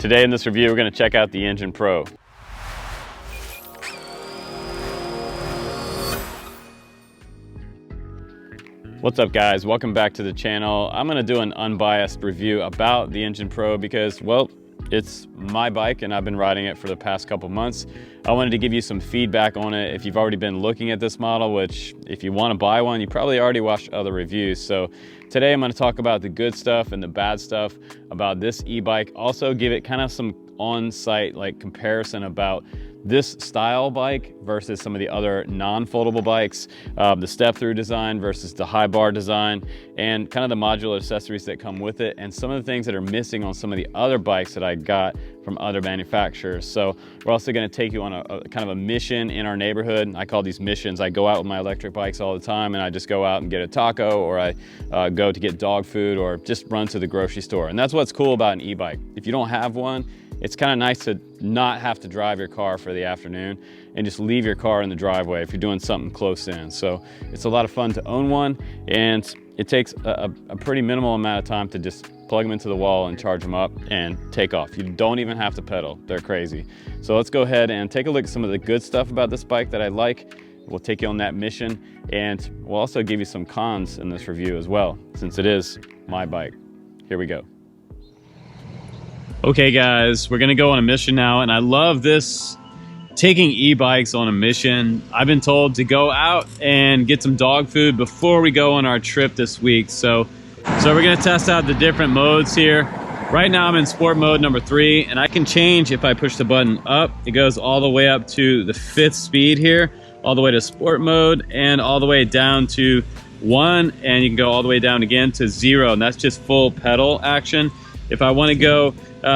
Today in this review, we're going to check out the Engine Pro. What's up guys, welcome back to the channel. I'm going to do an unbiased review about the Engine Pro because, well, it's my bike and I've been riding it for the past couple months. I wanted to give you some feedback on it if you've already been looking at this model, which if you want to buy one, you probably already watched other reviews. So today I'm going to talk about the good stuff and the bad stuff about this e-bike. Also give it kind of some on-site comparison about this style bike versus some of the other non-foldable bikes, the step-through design versus the high bar design, and kind of the modular accessories that come with it, and some of the things that are missing on some of the other bikes that I got from other manufacturers. So we're also going to take you on a kind of a mission in our neighborhood. I call these missions. I go out with my electric bikes all the time, and I just go out and get a taco, or I go to get dog food, or just run to the grocery store. And that's what's cool about an e-bike. If you don't have one, it's kind of nice to not have to drive your car for the afternoon and just leave your car in the driveway if you're doing something close in. So it's a lot of fun to own one, and it takes a pretty minimal amount of time to just plug them into the wall and charge them up and take off. You don't even have to pedal. They're crazy. So let's go ahead and take a look at some of the good stuff about this bike that I like. We'll take you on that mission, and we'll also give you some cons in this review as well, since it is my bike. Here we go. Okay guys, we're gonna go on a mission now, and I love this, taking e-bikes on a mission. I've been told to go out and get some dog food before we go on our trip this week. So we're gonna test out the different modes here. Right now I'm in sport mode number 3, and I can change if I push the button up. It goes all the way up to the 5th speed here, all the way to sport mode, and all the way down to 1, and you can go all the way down again to 0, and that's just full pedal action. If I want to go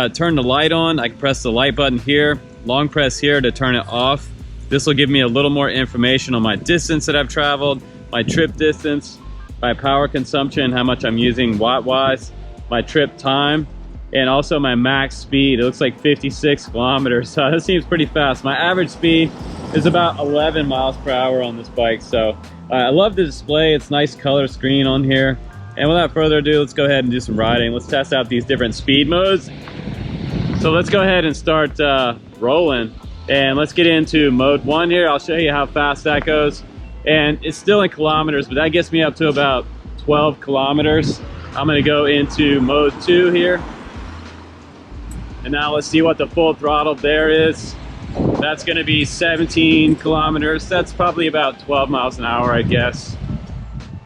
turn the light on, I can press the light button here, long press here to turn it off. This will give me a little more information on my distance that I've traveled, my trip distance, my power consumption, how much I'm using watt-wise, my trip time, and also my max speed. It looks like 56 kilometers, so that seems pretty fast. My average speed is about 11 miles per hour on this bike, so I love the display. It's nice color screen on here. And without further ado, let's go ahead and do some riding. Let's test out these different speed modes. So let's go ahead and start rolling. And let's get into mode 1 here. I'll show you how fast that goes. And it's still in kilometers, but that gets me up to about 12 kilometers. I'm gonna go into mode 2 here. And now let's see what the full throttle there is. That's gonna be 17 kilometers. That's probably about 12 miles an hour, I guess.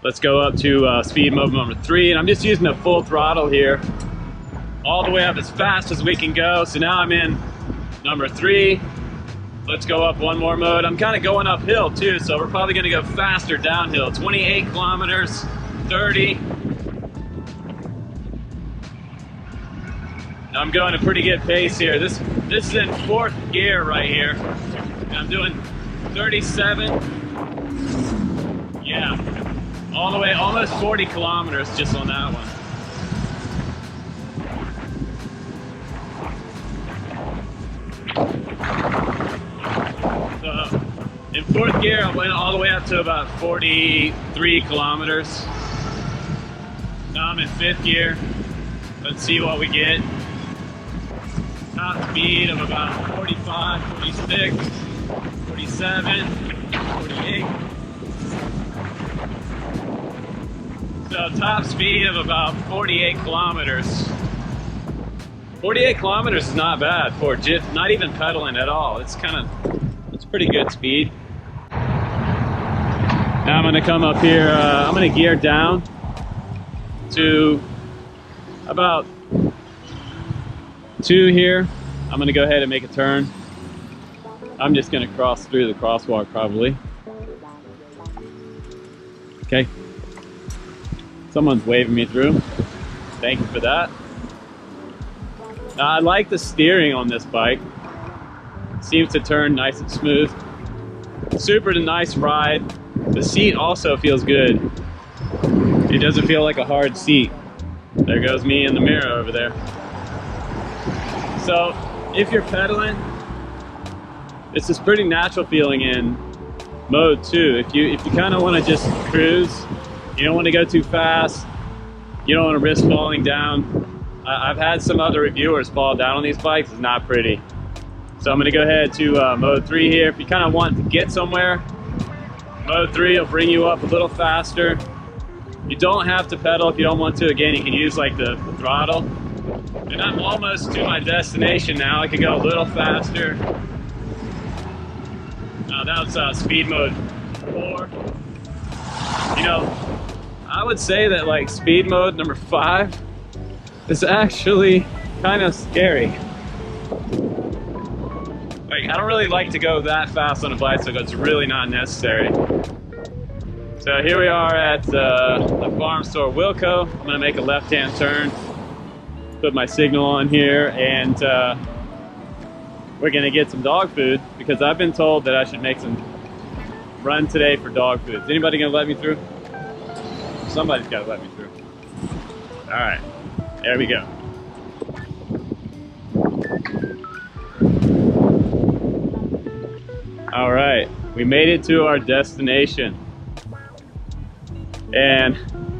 Let's go up to speed mode number 3, and I'm just using the full throttle here, all the way up as fast as we can go. So now I'm in number 3. Let's go up one more mode. I'm kind of going uphill too, so we're probably gonna go faster downhill. 28 kilometers, 30. I'm going a pretty good pace here. This is in 4th gear right here. And I'm doing 37. Yeah. All the way, almost 40 kilometers just on that one. So in 4th gear, I went all the way up to about 43 kilometers. Now I'm in 5th gear. Let's see what we get. Top speed of about 45, 46, 47, 48. So top speed of about 48 kilometers. 48 kilometers is not bad for just not even pedaling at all. It's pretty good speed. Now I'm gonna come up here, I'm gonna gear down to about 2 here. I'm gonna go ahead and make a turn. I'm just gonna cross through the crosswalk probably. Okay. Someone's waving me through. Thank you for that. Now, I like the steering on this bike. Seems to turn nice and smooth. Super nice ride. The seat also feels good. It doesn't feel like a hard seat. There goes me in the mirror over there. So if you're pedaling, it's this pretty natural feeling in mode 2. If you kind of want to just cruise, you don't want to go too fast, you don't want to risk falling down, I've had some other reviewers fall down on these bikes. It's not pretty. So I'm gonna go ahead to mode 3 here. If you kind of want to get somewhere, mode 3 will bring you up a little faster. You don't have to pedal if you don't want to. Again, you can use like the throttle. And I'm almost to my destination now. I can go a little faster. That's speed mode 4. You know, I would say that like speed mode number 5 is actually kind of scary. Like, I don't really like to go that fast on a bicycle. It's really not necessary. So here we are at the farm store Wilco. I'm gonna make a left-hand turn, put my signal on here, and we're gonna get some dog food because I've been told that I should make some run today for dog food. Is anybody gonna let me through? Somebody's gotta let me through. All right, there we go. All right, we made it to our destination. And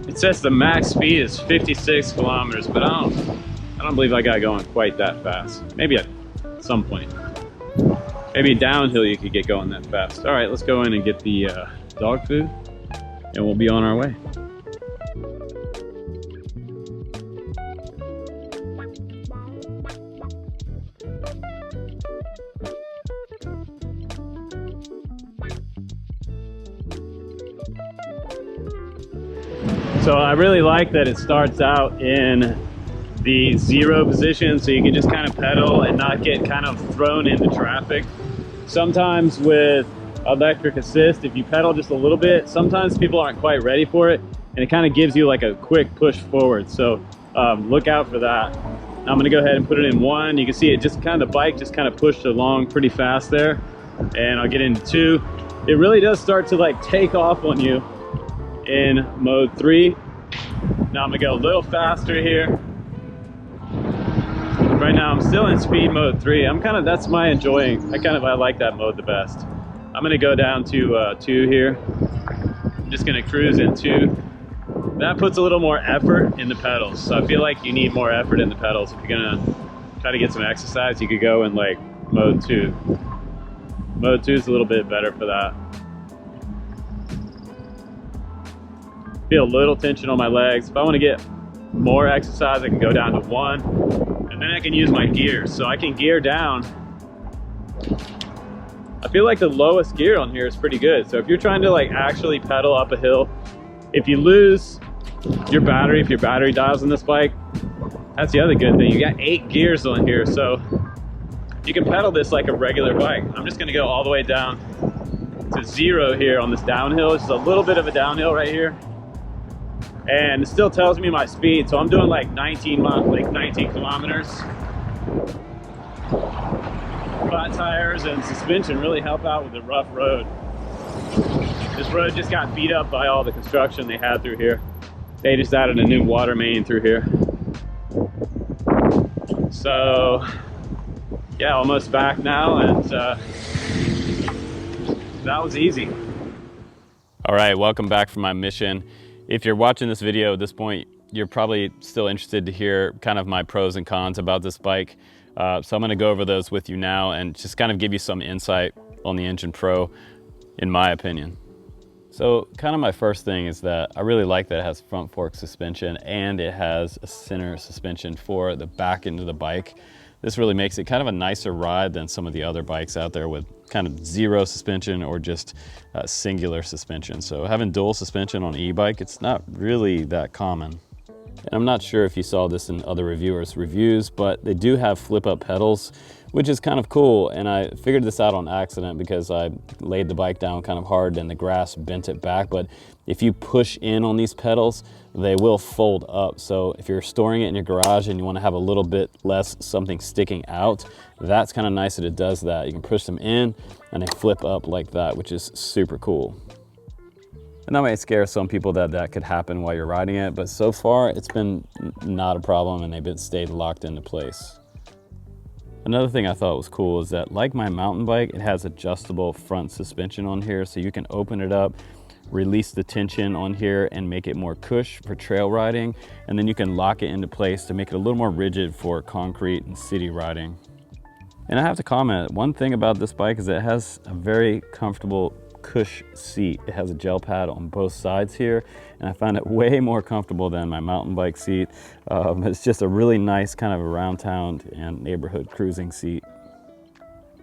it says the max speed is 56 kilometers, but I don't believe I got going quite that fast. Maybe at some point. Maybe downhill you could get going that fast. All right, let's go in and get the dog food, and we'll be on our way. So I really like that it starts out in the 0 position, so you can just kind of pedal and not get kind of thrown into traffic. Sometimes with electric assist, if you pedal just a little bit, sometimes people aren't quite ready for it, and it kind of gives you like a quick push forward. So look out for that. I'm gonna go ahead and put it in 1. You can see it just kind of, the bike just kind of pushed along pretty fast there. And I'll get into 2. It really does start to like take off on you in mode 3. Now I'm gonna go a little faster here. Right now I'm still in speed mode 3. That's my enjoying. I like that mode the best. I'm gonna go down to 2 here. I'm just gonna cruise in 2. That puts a little more effort in the pedals. So I feel like you need more effort in the pedals. If you're gonna try to get some exercise, you could go in like mode 2. Mode 2 is a little bit better for that. Feel a little tension on my legs. If I want to get more exercise, I can go down to 1, and then I can use my gears. So I can gear down. I feel like the lowest gear on here is pretty good. So if you're trying to like actually pedal up a hill, if you lose your battery, if your battery dies on this bike, that's the other good thing. You got 8 gears on here, so you can pedal this like a regular bike. I'm just gonna go all the way down to 0 here on this downhill. It's a little bit of a downhill right here. And it still tells me my speed, so I'm doing like 19 kilometers. Flat tires and suspension really help out with the rough road. This road just got beat up by all the construction they had through here. They just added a new water main through here. So, yeah, almost back now, and that was easy. All right, welcome back from my mission. If you're watching this video at this point, you're probably still interested to hear kind of my pros and cons about this bike. So I'm gonna go over those with you now and just kind of give you some insight on the Engine Pro, in my opinion. So kind of my first thing is that I really like that it has front fork suspension and it has a center suspension for the back end of the bike. This really makes it kind of a nicer ride than some of the other bikes out there with kind of 0 suspension or just singular suspension. So having dual suspension on an e-bike, it's not really that common. And I'm not sure if you saw this in other reviewers' reviews, but they do have flip-up pedals, which is kind of cool. And I figured this out on accident because I laid the bike down kind of hard and the grass bent it back. But if you push in on these pedals, they will fold up. So if you're storing it in your garage and you want to have a little bit less something sticking out, that's kind of nice that it does that. You can push them in and they flip up like that, which is super cool. And that might scare some people that could happen while you're riding it, but so far it's been not a problem and they've stayed locked into place. Another thing I thought was cool is that, like my mountain bike, it has adjustable front suspension on here, so you can open it up, release the tension on here and make it more cush for trail riding. And then you can lock it into place to make it a little more rigid for concrete and city riding. And I have to comment, one thing about this bike is it has a very comfortable cush seat. It has a gel pad on both sides here, and I find it way more comfortable than my mountain bike seat. It's just a really nice kind of around town and neighborhood cruising seat.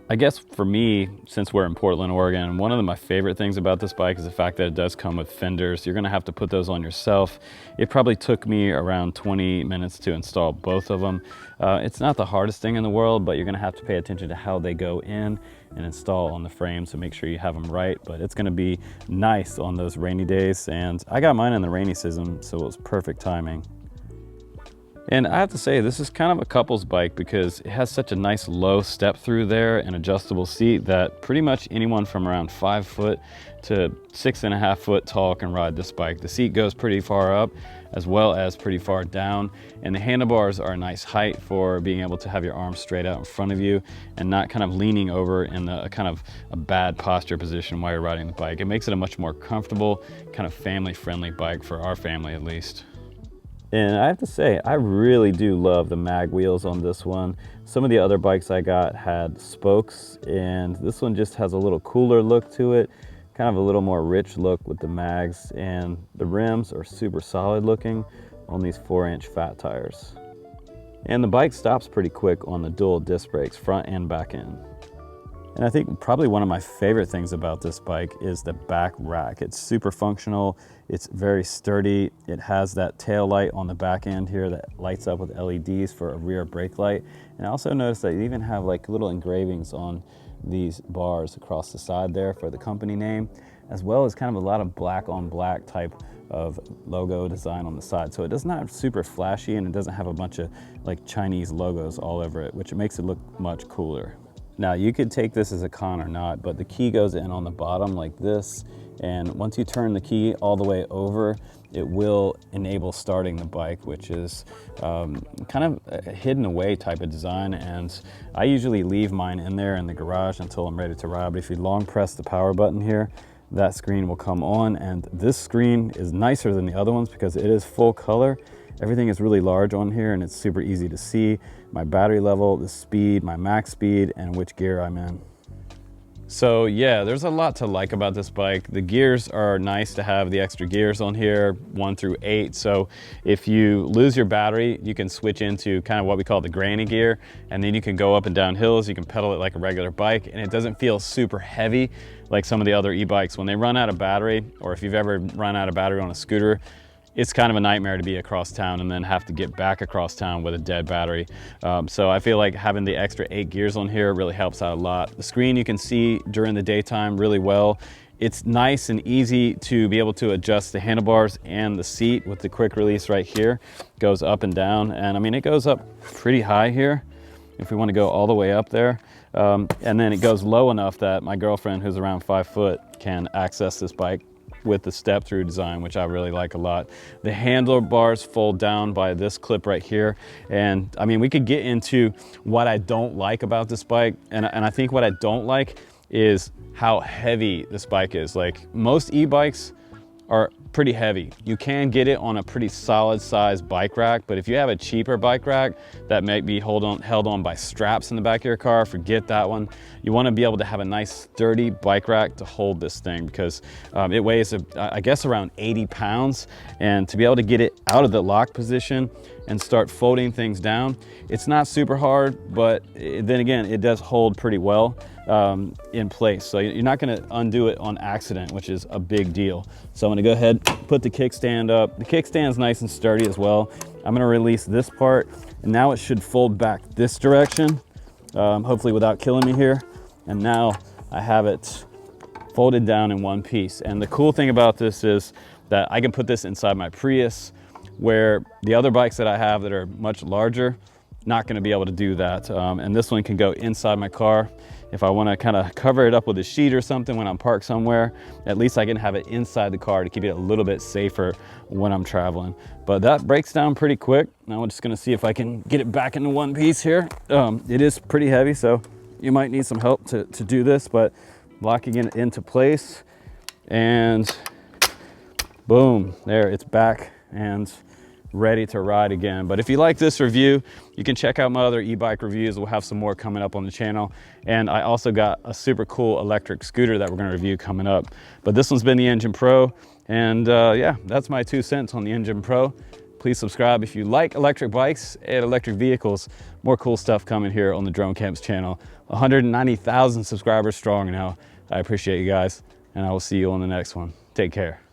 I guess for me, since we're in Portland, Oregon, one of my favorite things about this bike is the fact that it does come with fenders. You're gonna have to put those on yourself. It probably took me around 20 minutes to install both of them. It's not the hardest thing in the world, but you're gonna have to pay attention to how they go in and install on the frame, so make sure you have them right. But it's gonna be nice on those rainy days, and I got mine in the rainy season, so it was perfect timing. And I have to say, this is kind of a couple's bike because it has such a nice low step through there and adjustable seat that pretty much anyone from around 5 foot to 6.5 foot tall can ride this bike. The seat goes pretty far up as well as pretty far down, and the handlebars are a nice height for being able to have your arms straight out in front of you and not kind of leaning over in a kind of a bad posture position while you're riding the bike. It makes it a much more comfortable, kind of family-friendly bike for our family at least. And I have to say, I really do love the mag wheels on this one. Some of the other bikes I got had spokes, and this one just has a little cooler look to it, kind of a little more rich look with the mags, and the rims are super solid looking on these 4-inch fat tires. And the bike stops pretty quick on the dual disc brakes, front and back end. And I think probably one of my favorite things about this bike is the back rack. It's super functional, it's very sturdy, it has that tail light on the back end here that lights up with LEDs for a rear brake light. And I also noticed that you even have like little engravings on these bars across the side there for the company name, as well as kind of a lot of black on black type of logo design on the side. So it does not super flashy, and it doesn't have a bunch of like Chinese logos all over it, which makes it look much cooler. Now you could take this as a con or not, but the key goes in on the bottom like this, and once you turn the key all the way over, it will enable starting the bike, which is kind of a hidden away type of design, and I usually leave mine in there in the garage until I'm ready to ride. But if you long press the power button here, that screen will come on, and this screen is nicer than the other ones because it is full color. Everything is really large on here, and it's super easy to see my battery level, the speed, my max speed, and which gear I'm in. So yeah, there's a lot to like about this bike. The gears are nice to have the extra gears on here, 1 through 8. So if you lose your battery, you can switch into kind of what we call the granny gear, and then you can go up and down hills. You can pedal it like a regular bike, and it doesn't feel super heavy like some of the other e-bikes. When they run out of battery, or if you've ever run out of battery on a scooter, it's kind of a nightmare to be across town and then have to get back across town with a dead battery. So I feel like having the extra 8 gears on here really helps out a lot. The screen you can see during the daytime really well. It's nice and easy to be able to adjust the handlebars and the seat with the quick release right here. It goes up and down, and I mean, it goes up pretty high here if we want to go all the way up there. And then it goes low enough that my girlfriend, who's around 5 foot, can access this bike with the step-through design, which I really like a lot. The handlebars fold down by this clip right here, and I mean, we could get into what I don't like about this bike, and I think what I don't like is how heavy this bike is. Like, most e-bikes are pretty heavy. You can get it on a pretty solid size bike rack, but if you have a cheaper bike rack that might be held on by straps in the back of your car, forget that one. You want to be able to have a nice sturdy bike rack to hold this thing, because it weighs, I guess, around 80 pounds, and to be able to get it out of the lock position and start folding things down, it's not super hard, but then again, it does hold pretty well in place. So you're not gonna undo it on accident, which is a big deal. So I'm gonna go ahead, put the kickstand up. The kickstand's nice and sturdy as well. I'm gonna release this part, and now it should fold back this direction, hopefully without killing me here. And now I have it folded down in one piece. And the cool thing about this is that I can put this inside my Prius, where the other bikes that I have that are much larger, not gonna be able to do that. And this one can go inside my car. If I wanna kinda cover it up with a sheet or something when I'm parked somewhere, at least I can have it inside the car to keep it a little bit safer when I'm traveling. But that breaks down pretty quick. Now we're just gonna see if I can get it back into one piece here. It is pretty heavy, so you might need some help to do this, but locking it into place, and boom, there, it's back and ready to ride again. But if you like this review, you can check out my other e-bike reviews. We'll have some more coming up on the channel. And I also got a super cool electric scooter that we're gonna review coming up. But this one's been the Engine Pro. And yeah, that's my 2 cents on the Engine Pro. Please subscribe if you like electric bikes and electric vehicles. More cool stuff coming here on the Drone Camps channel. 190,000 subscribers strong now. I appreciate you guys, and I will see you on the next one. Take care.